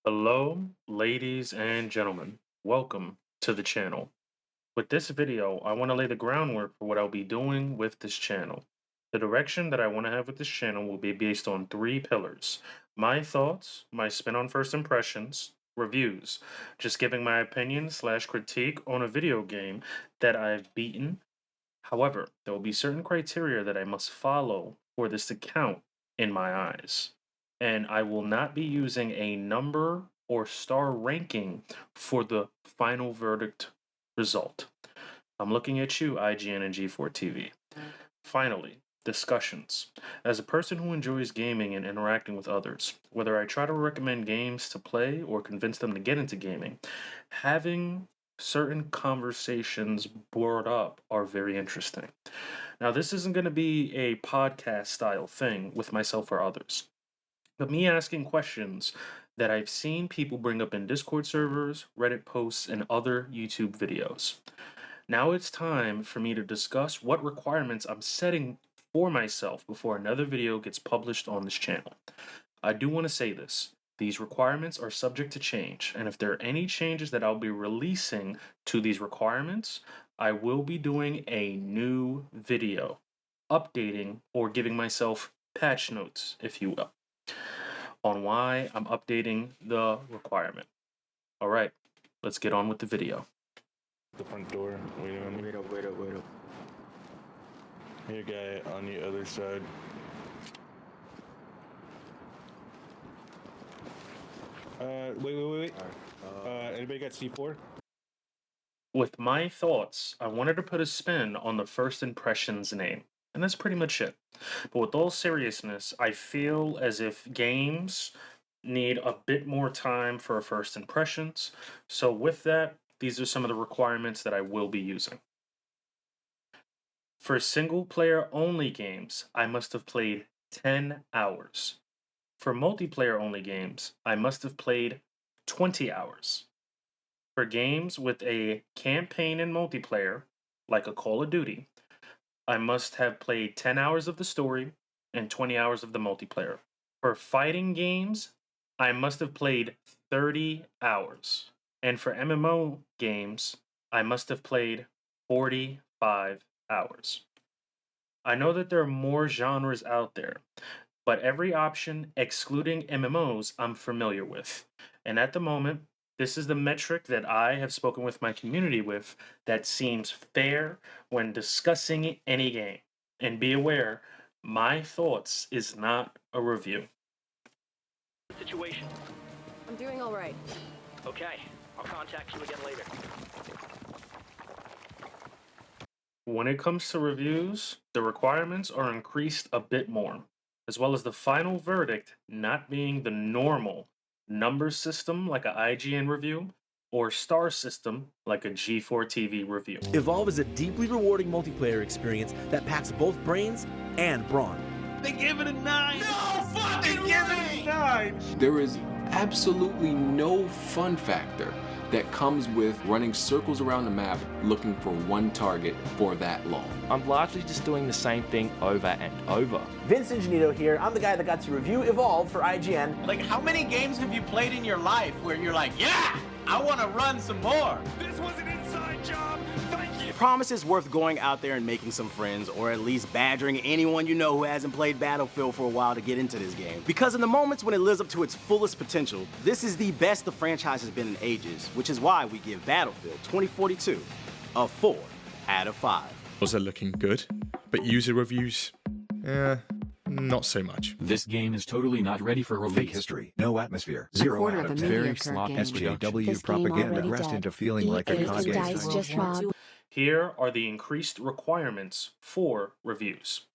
Hello, ladies and gentlemen. Welcome to the channel. With this video, I want to lay the groundwork for what I'll be doing with this channel. The direction that I want to have with this channel will be based on three pillars: my thoughts, my spin on first impressions, reviews, just giving my opinion slash critique on a video game that I've beaten. However, there will be certain criteria that I must follow for this to count in my eyes. And I will not be using a number or star ranking for the final verdict result. I'm looking at you, IGN and G4 TV. Finally, discussions. As a person who enjoys gaming and interacting with others, whether I try to recommend games to play or convince them to get into gaming, having certain conversations brought up are very interesting. Now, this isn't going to be a podcast style thing with myself or others, but me asking questions that I've seen people bring up in Discord servers, Reddit posts, and other YouTube videos. Now it's time for me to discuss what requirements I'm setting for myself before another video gets published on this channel. I do want to say this. These requirements are subject to change, and if there are any changes that I'll be releasing to these requirements, I will be doing a new video, updating or giving myself patch notes, if you will, on why I'm updating the requirement. All right, let's get on with the video. The front door. Wait on me. Wait up. Here, guy on the other side. Wait. Anybody got C4? With my thoughts, I wanted to put a spin on the first impressions name, and that's pretty much it. But with all seriousness, I feel as if games need a bit more time for first impressions. So, with that, these are some of the requirements that I will be using. For single player only games, I must have played 10 hours. For multiplayer only games, I must have played 20 hours. For games with a campaign and multiplayer, like a Call of Duty, I must have played 10 hours of the story and 20 hours of the multiplayer. For fighting games, I must have played 30 hours. And for MMO games, I must have played 45 hours. I know that there are more genres out there, but every option excluding MMOs I'm familiar with. And at the moment, this is the metric that I have spoken with my community with that seems fair when discussing any game. And be aware, my thoughts is not a review. Situation. I'm doing all right. Okay, I'll contact you again later. When it comes to reviews, the requirements are increased a bit more, as well as the final verdict not being the normal number system like a IGN review or star system like a G4 TV review. Evolve is a deeply rewarding multiplayer experience that packs both brains and brawn. They give it a 9! No fucking They give it a 9! There is absolutely no fun factor that comes with running circles around the map looking for one target for that long. I'm largely just doing the same thing over and over. Vince Ingenito here. I'm the guy that got to review Evolve for IGN. Like, how many games have you played in your life where you're like, yeah, I want to run some more? This was an inside job. Thank you. Promise it's worth going out there and making some friends, or at least badgering anyone you know who hasn't played Battlefield for a while to get into this game. Because in the moments when it lives up to its fullest potential, this is the best the franchise has been in ages, which is why we give Battlefield 2042 a 4 out of 5. Those are looking good, but user reviews, not so much. This game is totally not ready for release. Fake history, no atmosphere, 0 out of 10. Very sloppy SJW propaganda regressed into feeling like a Kage. Here are the increased requirements for reviews.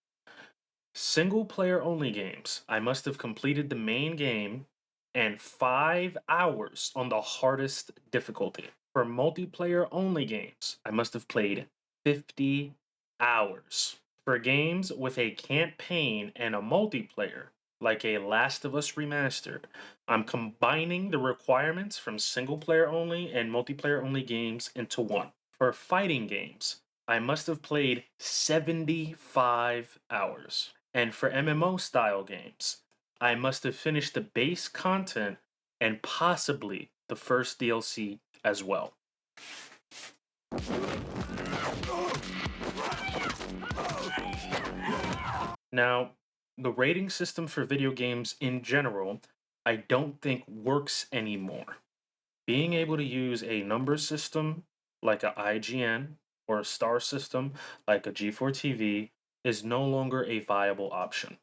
Single player only games, I must have completed the main game and 5 hours on the hardest difficulty. For multiplayer only games, I must have played 50 hours. For games with a campaign and a multiplayer, like a Last of Us Remastered, I'm combining the requirements from single player only and multiplayer only games into one. For fighting games, I must have played 75 hours. And for MMO style games, I must have finished the base content and possibly the first DLC as well. Now, the rating system for video games in general, I don't think works anymore. Being able to use a number system like a IGN or a star system like a G4 TV is no longer a viable option.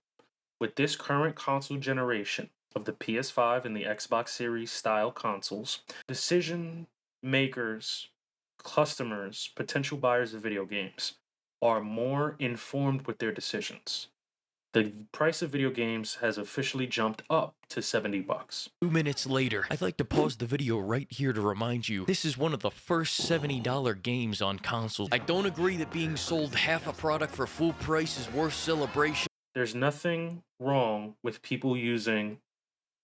With this current console generation of the PS5 and the Xbox Series style consoles, decision makers, customers, potential buyers of video games are more informed with their decisions. The price of video games has officially jumped up to $70. 2 minutes later, I'd like to pause the video right here to remind you, this is one of the first $70 games on consoles. I don't agree that being sold half a product for full price is worth celebration. There's nothing wrong with people using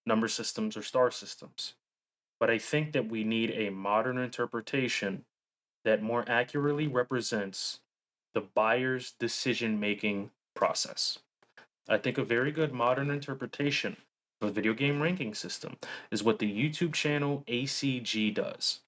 number systems or star systems, but I think that we need a modern interpretation that more accurately represents the buyer's decision-making process. I think a very good modern interpretation of a video game ranking system is what the YouTube channel ACG does.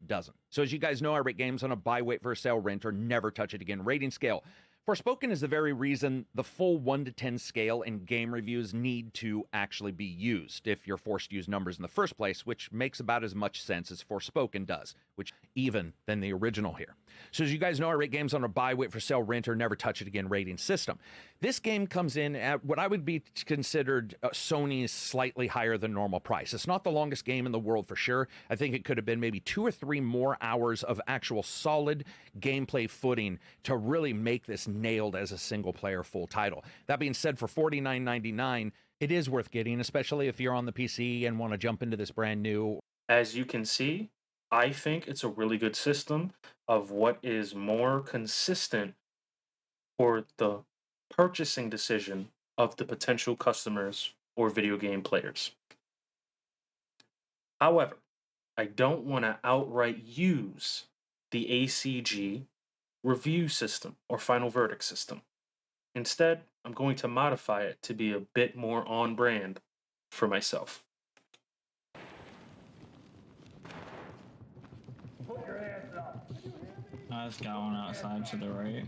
Doesn't. So as you guys know, I rate games on a buy, wait for a sale, rent, or never touch it again rating scale. Forspoken is the very reason the full 1 to 10 scale in game reviews need to actually be used if you're forced to use numbers in the first place, which makes about as much sense as Forspoken does, which even than the original here. So as you guys know, I rate games on a buy, wait for sale, rent, or never touch it again rating system. This game comes in at what I would be considered Sony's slightly higher than normal price. It's not the longest game in the world for sure. I think it could have been maybe 2 or 3 more hours of actual solid gameplay footing to really make this nailed as a single player full title. That being said, for $49.99, it is worth getting, especially if you're on the PC and want to jump into this brand new. As you can see, I think it's a really good system of what is more consistent for the purchasing decision of the potential customers or video game players. However, I don't want to outright use the ACG review system or final verdict system. Instead, I'm going to modify it to be a bit more on brand for myself. I just got one outside to the right.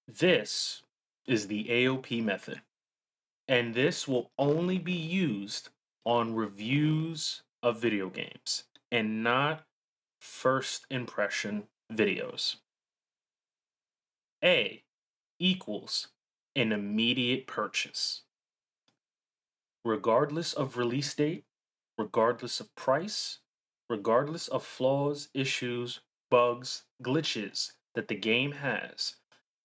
This is the AOP method, and this will only be used on reviews of video games and not first impression videos. A equals an immediate purchase. Regardless of release date, regardless of price, regardless of flaws, issues, bugs, glitches that the game has,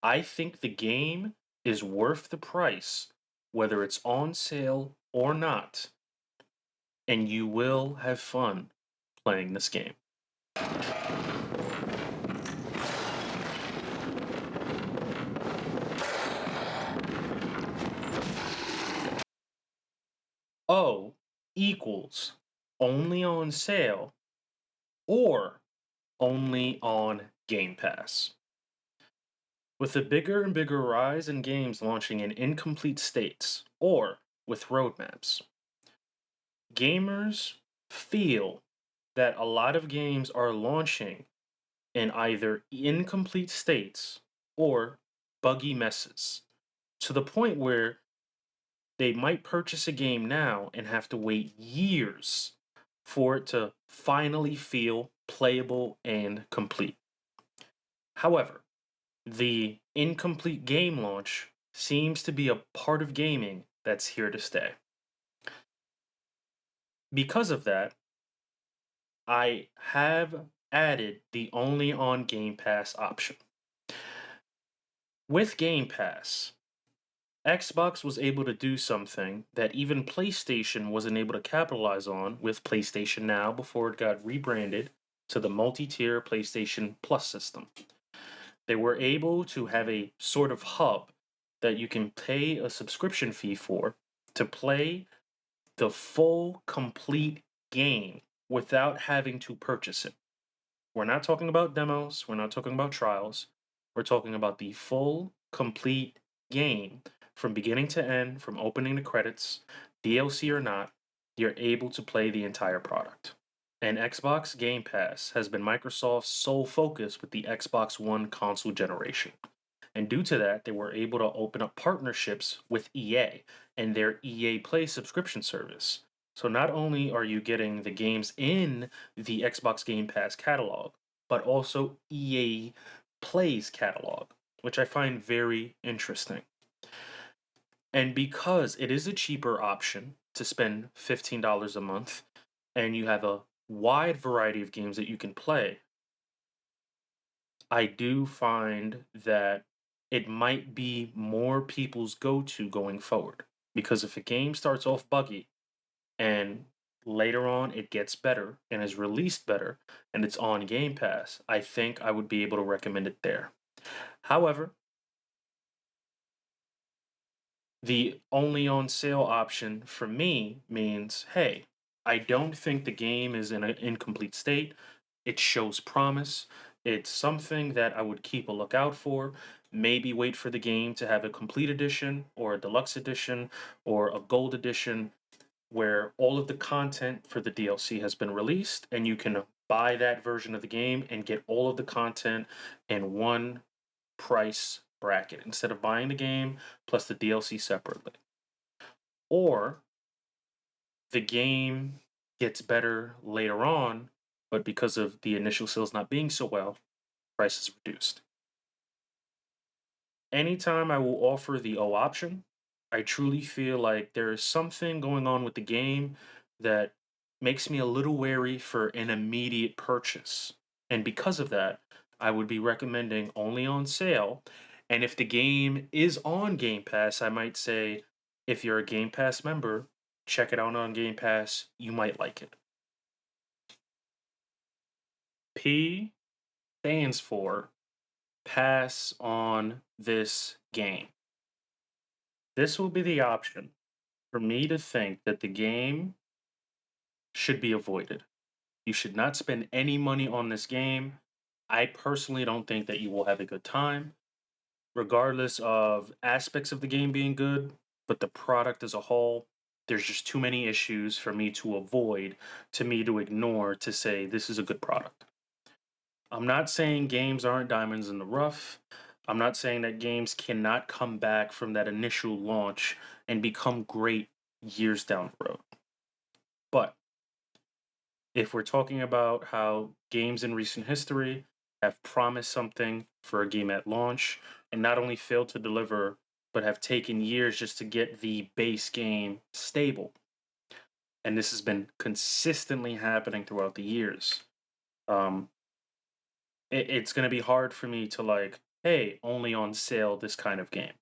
I think the game is worth the price, whether it's on sale or not, and you will have fun playing this game. O equals only on sale or only on Game Pass. With a bigger and bigger rise in games launching in incomplete states or with roadmaps, gamers feel that a lot of games are launching in either incomplete states or buggy messes, to the point where they might purchase a game now and have to wait years for it to finally feel playable and complete. However, the incomplete game launch seems to be a part of gaming that's here to stay. Because of that, I have added the only on Game Pass option. With Game Pass, Xbox was able to do something that even PlayStation wasn't able to capitalize on with PlayStation Now before it got rebranded to the multi-tier PlayStation Plus system. They were able to have a sort of hub that you can pay a subscription fee for to play the full, complete game without having to purchase it. We're not talking about demos, we're not talking about trials, we're talking about the full, complete game from beginning to end, from opening to credits, DLC or not, you're able to play the entire product. And Xbox Game Pass has been Microsoft's sole focus with the Xbox One console generation. And due to that, they were able to open up partnerships with EA and their EA Play subscription service. So not only are you getting the games in the Xbox Game Pass catalog, but also EA Play's catalog, which I find very interesting. And because it is a cheaper option to spend $15 a month and you have a wide variety of games that you can play, I do find that it might be more people's go to going forward. Because if a game starts off buggy and later on it gets better and is released better and it's on Game Pass, I think I would be able to recommend it there. However, the only on sale option for me means, hey, I don't think the game is in an incomplete state. It shows promise. It's something that I would keep a lookout for. Maybe wait for the game to have a complete edition or a deluxe edition or a gold edition where all of the content for the DLC has been released and you can buy that version of the game and get all of the content in one price bracket instead of buying the game plus the DLC separately. Or the game gets better later on, but because of the initial sales not being so well, price is reduced. Anytime I will offer the O option, I truly feel like there is something going on with the game that makes me a little wary for an immediate purchase. And because of that, I would be recommending only on sale. And if the game is on Game Pass, I might say, if you're a Game Pass member, check it out on Game Pass. You might like it. P stands for pass on this game. This will be the option for me to think that the game should be avoided. You should not spend any money on this game. I personally don't think that you will have a good time, regardless of aspects of the game being good, but the product as a whole, there's just too many issues for me to avoid, to me to ignore, to say this is a good product. I'm not saying games aren't diamonds in the rough. I'm not saying that games cannot come back from that initial launch and become great years down the road. But if we're talking about how games in recent history have promised something for a game at launch and not only failed to deliver, but have taken years just to get the base game stable, and this has been consistently happening throughout the years, um, it's going to be hard for me to like, hey, only on sale this kind of game.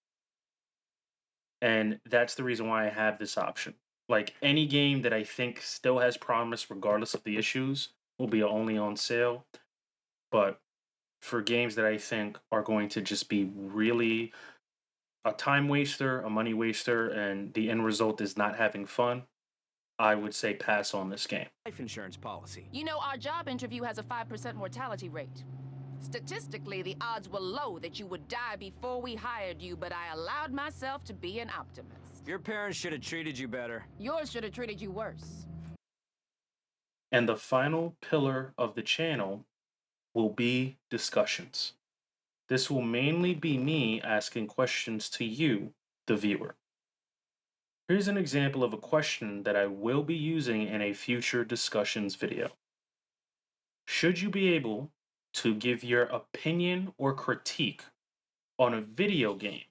And that's the reason why I have this option. Like any game that I think still has promise, regardless of the issues, will be only on sale. But for games that I think are going to just be really a time waster, a money waster, and the end result is not having fun, I would say pass on this game. Life insurance policy. You know, our job interview has a 5% mortality rate. Statistically, the odds were low that you would die before we hired you, but I allowed myself to be an optimist. Your parents should have treated you better. Yours should have treated you worse. And the final pillar of the channel will be discussions. This will mainly be me asking questions to you, the viewer. Here's an example of a question that I will be using in a future discussions video. Should you be able to give your opinion or critique on a video game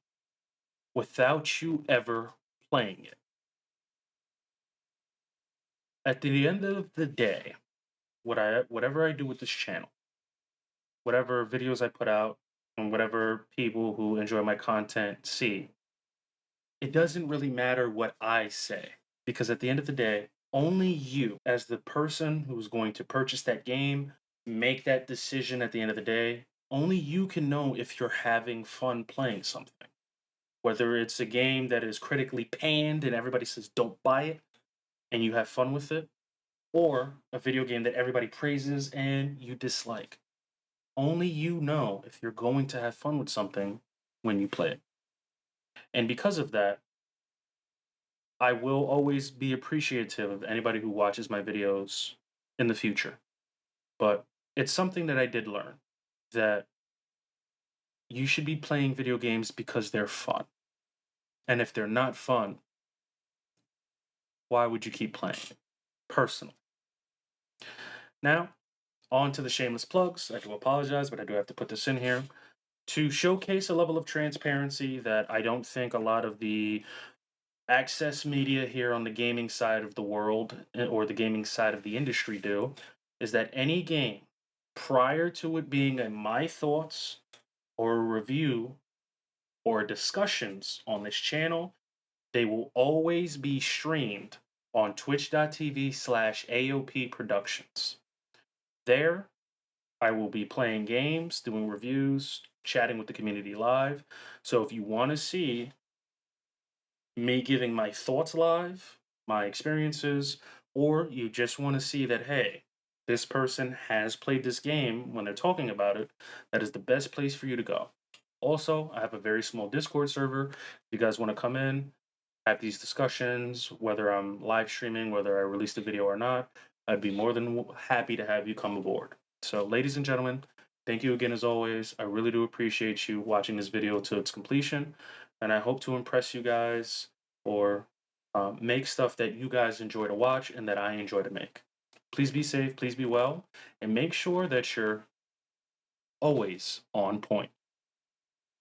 without you ever playing it? At the end of the day, whatever I do with this channel, whatever videos I put out, and whatever people who enjoy my content see, it doesn't really matter what I say, because at the end of the day, only you, as the person who's going to purchase that game, make that decision at the end of the day, only you can know if you're having fun playing something. Whether it's a game that is critically panned and everybody says don't buy it, and you have fun with it, or a video game that everybody praises and you dislike. Only you know if you're going to have fun with something when you play it. And because of that, I will always be appreciative of anybody who watches my videos in the future. But it's something that I did learn that you should be playing video games because they're fun. And if they're not fun, why would you keep playing it? Personally. Now, on to the shameless plugs. I do apologize, but I do have to put this in here to showcase a level of transparency that I don't think a lot of the access media here on the gaming side of the world or the gaming side of the industry do, is that any game prior to it being a my thoughts or a review or discussions on this channel, they will always be streamed on twitch.tv/AOP Productions. There, I will be playing games, doing reviews, chatting with the community live. So if you want to see me giving my thoughts live, my experiences, or you just want to see that, hey, this person has played this game when they're talking about it, that is the best place for you to go. Also, I have a very small Discord server. If you guys want to come in, have these discussions, whether I'm live streaming, whether I release the video or not, I'd be more than happy to have you come aboard. So, ladies and gentlemen, thank you again as always. I really do appreciate you watching this video to its completion, and I hope to impress you guys or make stuff that you guys enjoy to watch and that I enjoy to make. Please be safe, please be well, and make sure that you're always on point.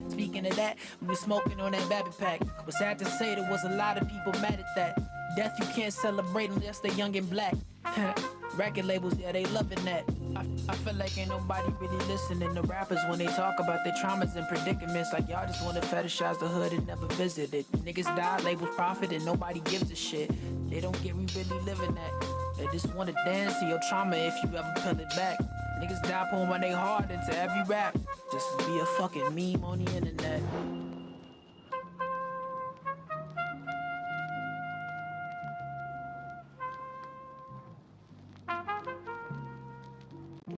Speaking of that, we were smoking on that baby pack. Was sad to say there was a lot of people mad at that. Death you can't celebrate unless they're young and black. Record labels, yeah, they loving that. I feel like ain't nobody really listening to rappers when they talk about their traumas and predicaments. Like y'all just wanna fetishize the hood and never visit it. Niggas die, labels profit, and nobody gives a shit. They don't get we really living that. They just wanna dance to your trauma if you ever peel it back. Niggas die pouring their heart into every rap. Just to be a fucking meme on the internet.